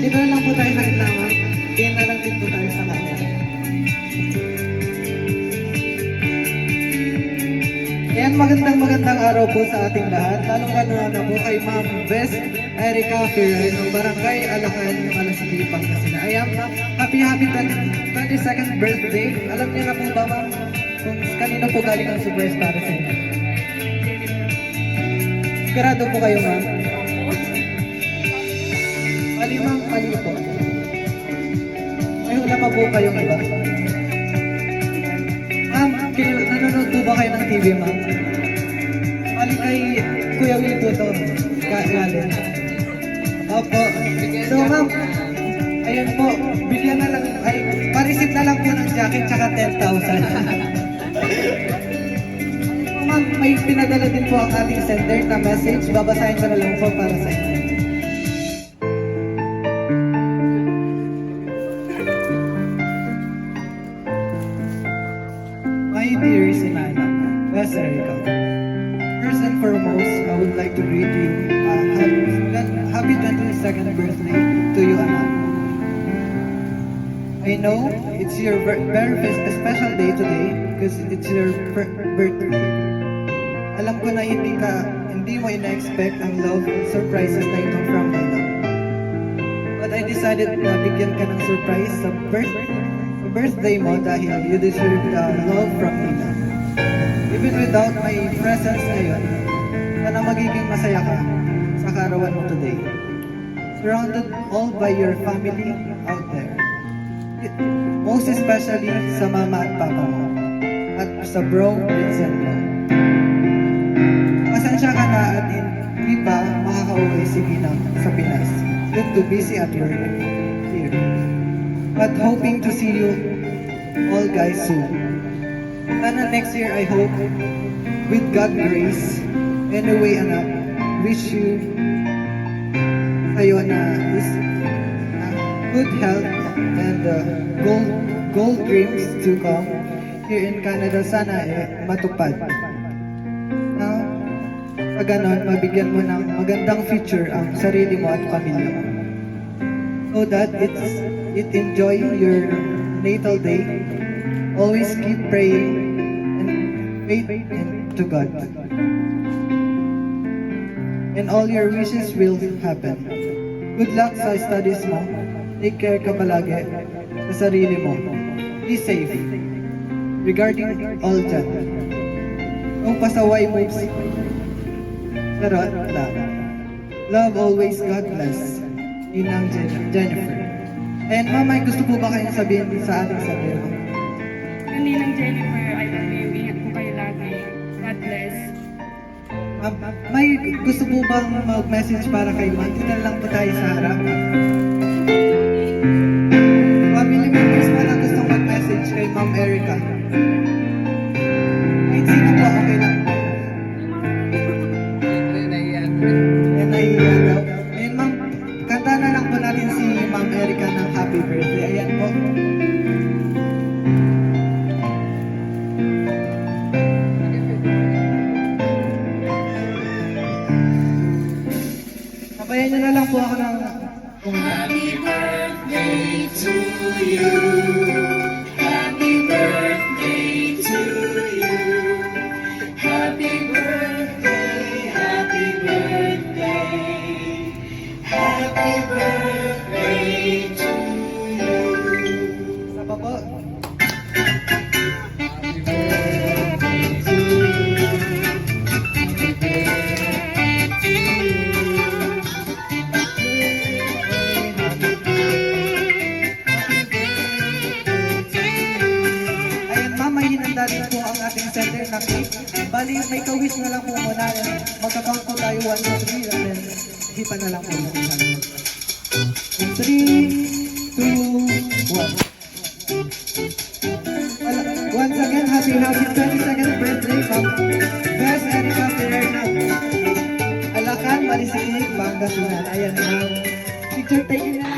Dito na lang po tayo sa gitna, ma'am. Tingnan na lang din po tayo sa kanya. Ayan, magandang araw po sa ating lahat. Lalong-lalo na po kay Ma'am Best Erica Ferrer ng Barangay Alacan, Malasigi, Pangasinan. Ayan, happy 22nd birthday. Alam niyo na po ba, ma'am, kung kanino po galing ang surprise para sa inyo? Sigurado po kayo, ma'am? Mali, ma'am, mali po. May hula pa po kayong iba. Ma'am, nanonood po ba kayo ng TV, ma'am? Mali kay Kuya Will po ito. Galing. Opo. So, ma'am, ayan po, bigyan na lang, ay, pareceive na lang po ng jacket tsaka 10,000. Ma'am, may pinadala din po ang ating sender na message. Babasahin ko na lang po para sa inyo. My dear Sinana, Best Erica, first and foremost, I would like to greet you happy 22nd birthday to you, anak. I know it's your very special day today because it's your birthday. Alam ko na hindi mo ina-expect ang love surprises na ito from Nina. But I decided na bigyan ka ng surprise sa birthday mo dahil you deserve love from Nina. Even without my presence ngayon, sana magiging masaya ka sa karawan mo today. Surrounded all by your family out there. Most especially sa mama at papa mo. At sa bro, Vincent mo. Pasensya ka na at hindi pa makaka-uwi si Ginang sa Pinas. Due to busy at work here. But hoping to see you all guys soon. Sana next year, I hope, with God grace. Anyway, anak, wish you sa'yo na good health and gold dreams to come here in Canada. Sana matupad. Now, pag ganon, mabigyan mo ng magandang future ang sarili mo at pamilya mo. So that it enjoy your natal day. Always keep praying and faith to God. And all your wishes will happen. Good luck sa studies mo. Take care ka palagi sa sarili mo. Be safe. Regarding all dyan. Kung pasaway moves, charot lang. Love always, God bless. Inang Jennifer. And ma'am, may gusto po ba kayong sabihin sa ating sabihin? Ninang Jennifer, I love you. Ingat po kayo lagi. God bless. May gusto po bang mag-message para kay ma'am? Dito na lang po tayo sa harap. Family members mo na gustong mag-message kay Ma'am Erica. Kahit sino po, okay lang. Nahiya daw. Ayun ma'am, kanta na lang po natin si Ma'am Erica ng happy birthday. Ayan po. Sabayan nyo na lang po ako ng Happy birthday to you. Happy birthday to you. Happy birthday. Bali, may ka-wish na lang po muna. Magka-count po tayo 1, 2, 3, and then hipan na lang po. 3, 2, 1. Once again, happy 22nd birthday from Best Erica Pererna. Alakan, Marisinig, Pangasinan. Ayan, picture taking na.